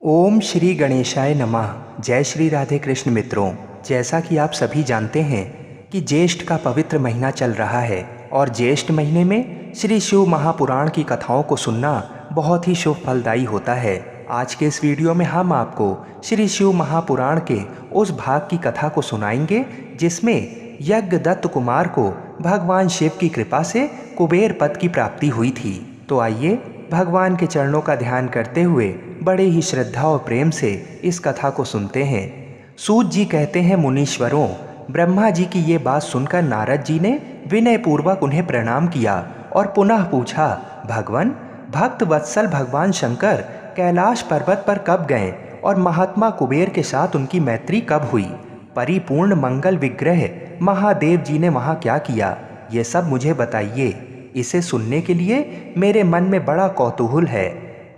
ओम श्री गणेशाय नमः। जय श्री राधे कृष्ण मित्रों, जैसा कि आप सभी जानते हैं कि ज्येष्ठ का पवित्र महीना चल रहा है और ज्येष्ठ महीने में श्री शिव महापुराण की कथाओं को सुनना बहुत ही शुभ फलदायी होता है। आज के इस वीडियो में हम आपको श्री शिव महापुराण के उस भाग की कथा को सुनाएंगे जिसमें यज्ञदत्त कुमार को भगवान शिव की कृपा से कुबेर पद की प्राप्ति हुई थी। तो आइए भगवान के चरणों का ध्यान करते हुए बड़े ही श्रद्धा और प्रेम से इस कथा को सुनते हैं। सूत जी कहते हैं, मुनीश्वरों, ब्रह्मा जी की ये बात सुनकर नारद जी ने विनय पूर्वक उन्हें प्रणाम किया और पुनः पूछा, भगवान, भक्त वत्सल भगवान शंकर कैलाश पर्वत पर कब गए और महात्मा कुबेर के साथ उनकी मैत्री कब हुई? परिपूर्ण मंगल विग्रह महादेव जी ने वहाँ क्या किया, ये सब मुझे बताइए। इसे सुनने के लिए मेरे मन में बड़ा कौतूहल है।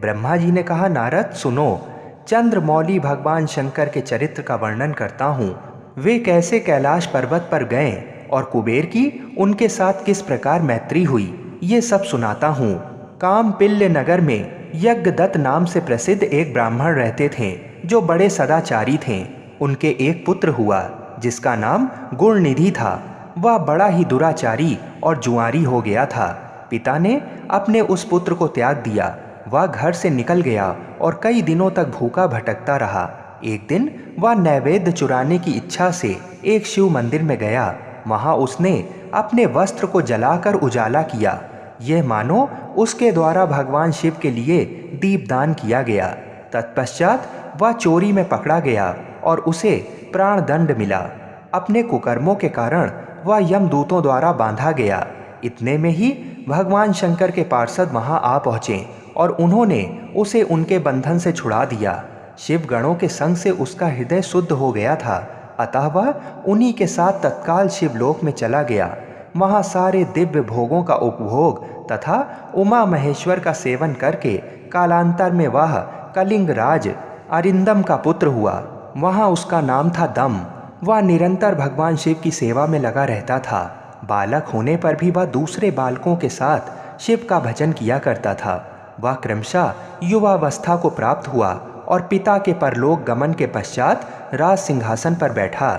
ब्रह्मा जी ने कहा, नारद सुनो, चंद्रमौली भगवान शंकर के चरित्र का वर्णन करता हूँ। वे कैसे कैलाश पर्वत पर गए और कुबेर की उनके साथ किस प्रकार मैत्री हुई, ये सब सुनाता हूँ। कामपिल्य नगर में यज्ञदत्त नाम से प्रसिद्ध एक ब्राह्मण रहते थे जो बड़े सदाचारी थे। उनके एक पुत्र हुआ जिसका नाम गुणनिधि था। वह बड़ा ही दुराचारी और जुआरी हो गया था। पिता ने अपने उस पुत्र को त्याग दिया। वह घर से निकल गया और कई दिनों तक भूखा भटकता रहा। एक दिन वह नैवेद्य चुराने की इच्छा से एक शिव मंदिर में गया। वहां उसने अपने वस्त्र को जलाकर उजाला किया। यह मानो उसके द्वारा भगवान शिव के लिए दीपदान किया गया। तत्पश्चात वह चोरी में पकड़ा गया और उसे प्राणदंड मिला। अपने कुकर्मों के कारण वह यमदूतों द्वारा बांधा गया। इतने में ही भगवान शंकर के पार्षद वहां आ पहुँचे और उन्होंने उसे उनके बंधन से छुड़ा दिया। शिव गणों के संग से उसका हृदय शुद्ध हो गया था, अतः वह उन्हीं के साथ तत्काल शिवलोक में चला गया। वहाँ सारे दिव्य भोगों का उपभोग तथा उमा महेश्वर का सेवन करके कालांतर में वह कलिंग राज अरिंदम का पुत्र हुआ। वहाँ उसका नाम था दम। वह निरंतर भगवान शिव की सेवा में लगा रहता था। बालक होने पर भी वह दूसरे बालकों के साथ शिव का भजन किया करता था। वह क्रमशः युवावस्था को प्राप्त हुआ और पिता के परलोक गमन के पश्चात राज सिंहासन पर बैठा।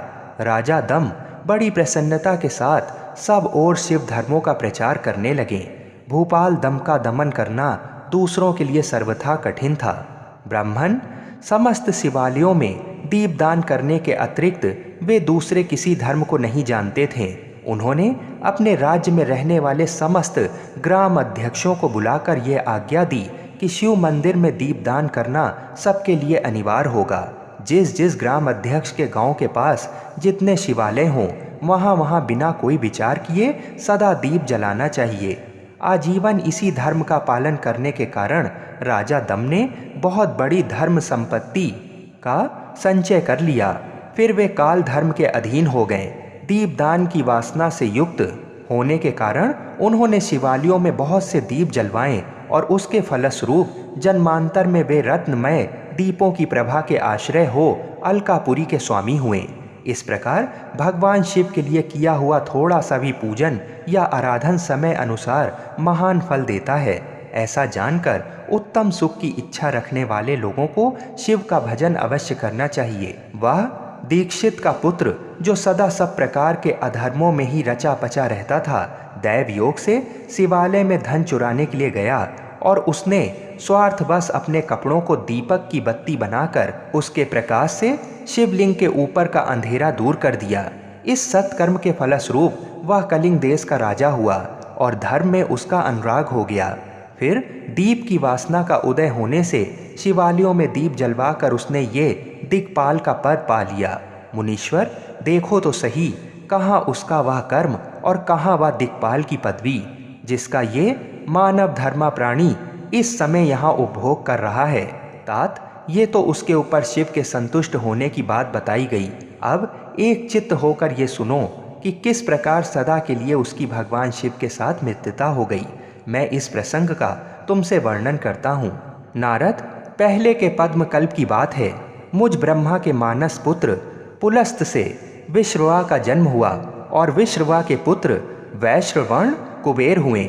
राजा दम बड़ी प्रसन्नता के साथ सब ओर शिव धर्मों का प्रचार करने लगे। भूपाल दम का दमन करना दूसरों के लिए सर्वथा कठिन था। ब्राह्मण समस्त शिवालयों में दीपदान करने के अतिरिक्त वे दूसरे किसी धर्म को नहीं जानते थे। उन्होंने अपने राज्य में रहने वाले समस्त ग्राम अध्यक्षों को बुलाकर यह आज्ञा दी कि शिव मंदिर में दीपदान करना सबके लिए अनिवार्य होगा। जिस जिस ग्राम अध्यक्ष के गांव के पास जितने शिवालय हों, वहां वहां बिना कोई विचार किए सदा दीप जलाना चाहिए। आजीवन इसी धर्म का पालन करने के कारण राजा दम ने बहुत बड़ी धर्म संपत्ति का संचय कर लिया। फिर वे काल धर्म के अधीन हो गए। दीपदान की वासना से युक्त होने के कारण उन्होंने शिवालयों में बहुत से दीप जलवाए और उसके फलस्वरूप जन्मांतर में वे रत्नमय दीपों की प्रभा के आश्रय हो अलकापुरी के स्वामी हुए। इस प्रकार भगवान शिव के लिए किया हुआ थोड़ा सा भी पूजन या आराधन समय अनुसार महान फल देता है। ऐसा जानकर उत्तम सुख की इच्छा रखने वाले लोगों को शिव का भजन अवश्य करना चाहिए। वह दीक्षित का पुत्र जो सदा सब प्रकार के अधर्मों में ही रचा पचा रहता था, दैव योग से शिवालय में धन चुराने के लिए गया और उसने स्वार्थवश अपने कपड़ों को दीपक की बत्ती बनाकर उसके प्रकाश से शिवलिंग के ऊपर का अंधेरा दूर कर दिया। इस सत्कर्म के फलस्वरूप वह कलिंग देश का राजा हुआ और धर्म में उसका अनुराग हो गया। फिर दीप की वासना का उदय होने से शिवालयों में दीप जलवाकर उसने ये दिक्पाल का पद पा लिया। मुनीश्वर, देखो तो सही, कहाँ उसका वह कर्म और कहाँ वह दिक्पाल की पदवी जिसका ये मानव धर्मा प्राणी इस समय यहाँ उपभोग कर रहा है। तात, ये तो उसके ऊपर शिव के संतुष्ट होने की बात बताई गई। अब एक चित्त होकर ये सुनो कि किस प्रकार सदा के लिए उसकी भगवान शिव के साथ मित्रता हो गई। मैं इस प्रसंग का तुमसे वर्णन करता हूँ। नारद, पहले के पद्म कल्प की बात है। मुझ ब्रह्मा के मानस पुत्र पुलस्त से विश्रवा का जन्म हुआ और विश्रवा के पुत्र वैश्रवण कुबेर हुए।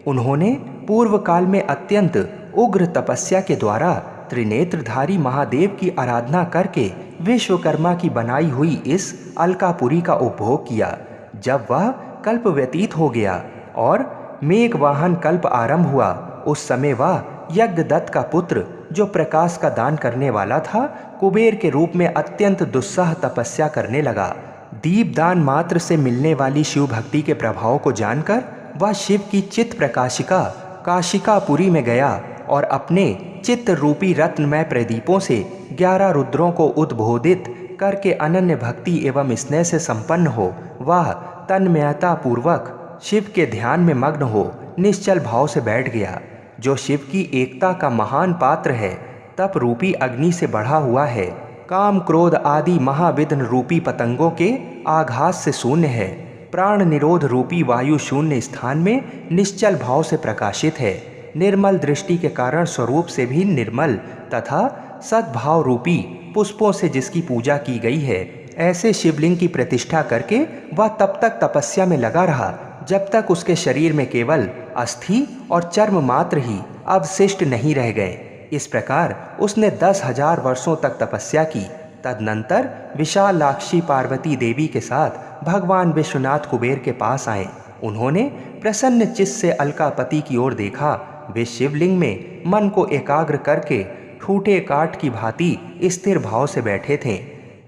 उन्होंने पूर्व काल में अत्यंत उग्र तपस्या के द्वारा त्रिनेत्रधारी महादेव की आराधना करके विश्वकर्मा की बनाई हुई इस अलकापुरी का उपभोग किया। जब वह कल्प व्यतीत हो गया और मेघवाहन कल्प आरंभ हुआ, उस समय वह यज्ञदत्त का पुत्र, जो प्रकाश का दान करने वाला था, कुबेर के रूप में अत्यंत दुस्सह तपस्या करने लगा। दीपदान मात्र से मिलने वाली शिव भक्ति के प्रभाव को जानकर वह शिव की चित्त प्रकाशिका काशिकापुरी में गया और अपने चित्त रूपी रत्नमय प्रदीपों से 11 रुद्रों को उद्बोधित करके अनन्य भक्ति एवं स्नेह से संपन्न हो वह तन्मयता पूर्वक शिव के ध्यान में मग्न हो निश्चल भाव से बैठ गया। जो शिव की एकता का महान पात्र है, तप रूपी अग्नि से बढ़ा हुआ है, काम क्रोध आदि महाविघ्न रूपी पतंगों के आघात से शून्य है, प्राण निरोध रूपी वायु शून्य स्थान में निश्चल भाव से प्रकाशित है, निर्मल दृष्टि के कारण स्वरूप से भी निर्मल तथा सद्भाव रूपी पुष्पों से जिसकी पूजा की गई है, ऐसे शिवलिंग की प्रतिष्ठा करके वह तब तक तपस्या में लगा रहा जब तक उसके शरीर में केवल अस्थि और चर्म मात्र ही अवशिष्ट नहीं रह गए। इस प्रकार उसने 10,000 वर्षों तक तपस्या की। तदनंतर विशालाक्षी पार्वती देवी के साथ भगवान विश्वनाथ कुबेर के पास आए। उन्होंने प्रसन्न चित्त से अलकापति की ओर देखा। वे शिवलिंग में मन को एकाग्र करके ठूठे काठ की भांति स्थिर भाव से बैठे थे।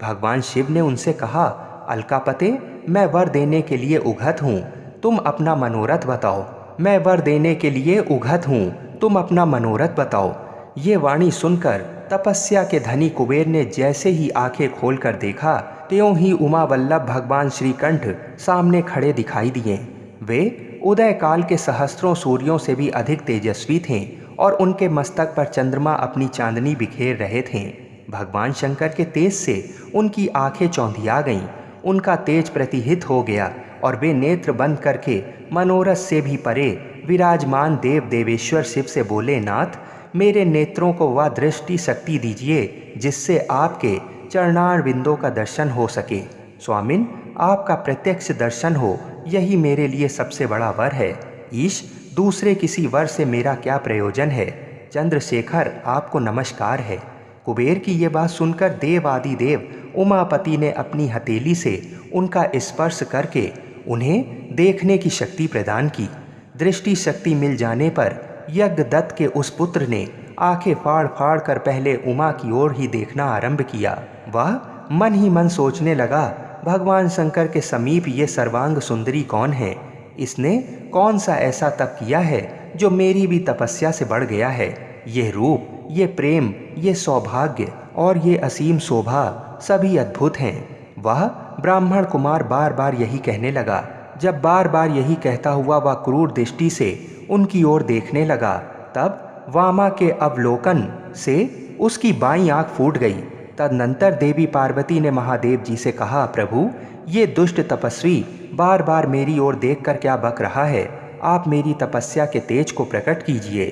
भगवान शिव ने उनसे कहा, अलकापते, मैं वर देने के लिए उघत हूँ, तुम अपना मनोरथ बताओ। मैं वर देने के लिए उघत हूँ, तुम अपना मनोरथ बताओ। ये वाणी सुनकर तपस्या के धनी कुबेर ने जैसे ही आंखें खोलकर देखा, त्यों ही उमा वल्लभ भगवान श्रीकंठ सामने खड़े दिखाई दिए। वे उदय काल के सहस्त्रों सूर्यों से भी अधिक तेजस्वी थे और उनके मस्तक पर चंद्रमा अपनी चांदनी बिखेर रहे थे। भगवान शंकर के तेज से उनकी आंखें चौंधिया गईं, उनका तेज प्रतिहित हो गया और वे नेत्र बंद करके मनोरथ से भी परे विराजमान देव देवेश्वर शिव से बोले, नाथ, मेरे नेत्रों को वह दृष्टि शक्ति दीजिए जिससे आपके चरणारविंदों का दर्शन हो सके। स्वामिन, आपका प्रत्यक्ष दर्शन हो, यही मेरे लिए सबसे बड़ा वर है। ईश, दूसरे किसी वर से मेरा क्या प्रयोजन है। चंद्रशेखर, आपको नमस्कार है। कुबेर की ये बात सुनकर देव आदि देव उमापति ने अपनी हथेली से उनका स्पर्श करके उन्हें देखने की शक्ति प्रदान की। दृष्टि शक्ति मिल जाने पर यज्ञदत्त के उस पुत्र ने आंखें फाड़ फाड़ कर पहले उमा की ओर ही देखना आरंभ किया। वह मन ही मन सोचने लगा, भगवान शंकर के समीप ये सर्वांग सुंदरी कौन है? इसने कौन सा ऐसा तप किया है जो मेरी भी तपस्या से बढ़ गया है? ये रूप, ये प्रेम, ये सौभाग्य और ये असीम शोभा सभी अद्भुत हैं। वह ब्राह्मण कुमार बार बार यही कहने लगा। जब बार बार यही कहता हुआ वह क्रूर दृष्टि से उनकी ओर देखने लगा, तब वामा के अवलोकन से उसकी बाईं आंख फूट गई। तदनंतर देवी पार्वती ने महादेव जी से कहा, प्रभु, ये दुष्ट तपस्वी बार बार मेरी ओर देखकर क्या बक रहा है? आप मेरी तपस्या के तेज को प्रकट कीजिए।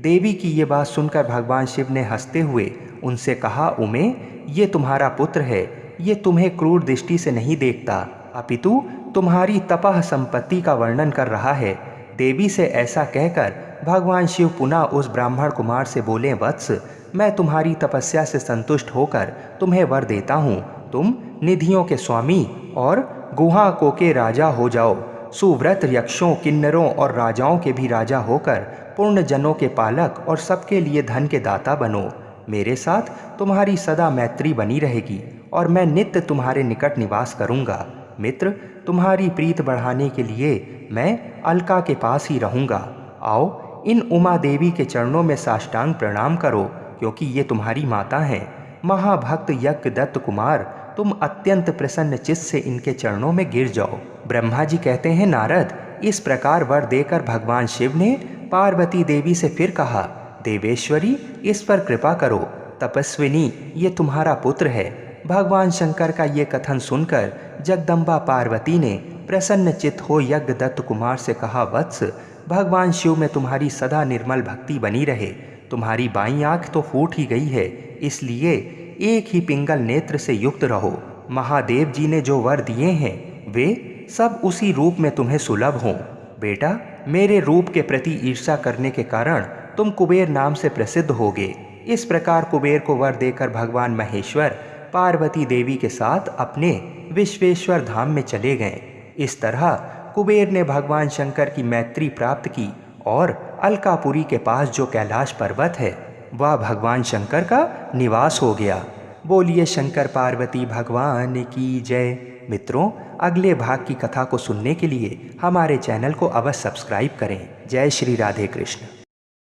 देवी की ये बात सुनकर भगवान शिव ने हंसते हुए उनसे कहा, उमे, ये तुम्हारा पुत्र है। ये तुम्हें क्रूर दृष्टि से नहीं देखता, अपितु तुम्हारी तपह संपत्ति का वर्णन कर रहा है। देवी से ऐसा कहकर भगवान शिव पुनः उस ब्राह्मण कुमार से बोले, वत्स, मैं तुम्हारी तपस्या से संतुष्ट होकर तुम्हें वर देता हूँ। तुम निधियों के स्वामी और गुहाकों के राजा हो जाओ। सुव्रत यक्षों, किन्नरों और राजाओं के भी राजा होकर पूर्ण जनों के पालक और सबके लिए धन के दाता बनो। मेरे साथ तुम्हारी सदा मैत्री बनी रहेगी और मैं नित्य तुम्हारे निकट निवास करूँगा। मित्र, तुम्हारी प्रीत बढ़ाने के लिए मैं अलका के पास ही रहूँगा। आओ, इन उमा देवी के चरणों में साष्टांग प्रणाम करो, क्योंकि ये तुम्हारी माता हैं। महाभक्त यज्ञदत्त कुमार, तुम अत्यंत प्रसन्न चित्त से इनके चरणों में गिर जाओ। ब्रह्मा जी कहते हैं, नारद, इस प्रकार वर देकर भगवान शिव ने पार्वती देवी से फिर कहा, देवेश्वरी, इस पर कृपा करो। तपस्विनी, ये तुम्हारा पुत्र है। भगवान शंकर का ये कथन सुनकर जगदम्बा पार्वती ने प्रसन्न चित्त हो यज्ञदत्त कुमार से कहा, वत्स, भगवान शिव में तुम्हारी सदा निर्मल भक्ति बनी रहे। तुम्हारी बाईं आंख तो फूट ही गई है, इसलिए एक ही पिंगल नेत्र से युक्त रहो। महादेव जी ने जो वर दिए हैं वे सब उसी रूप में तुम्हें सुलभ हों। बेटा, मेरे रूप के प्रति ईर्ष्या करने के कारण तुम कुबेर नाम से प्रसिद्ध होगे। इस प्रकार कुबेर को वर देकर भगवान महेश्वर पार्वती देवी के साथ अपने विश्वेश्वर धाम में चले गए। इस तरह कुबेर ने भगवान शंकर की मैत्री प्राप्त की और अलकापुरी के पास जो कैलाश पर्वत है वह भगवान शंकर का निवास हो गया। बोलिए शंकर पार्वती भगवान की जय। मित्रों, अगले भाग की कथा को सुनने के लिए हमारे चैनल को अवश्य सब्सक्राइब करें। जय श्री राधे कृष्ण।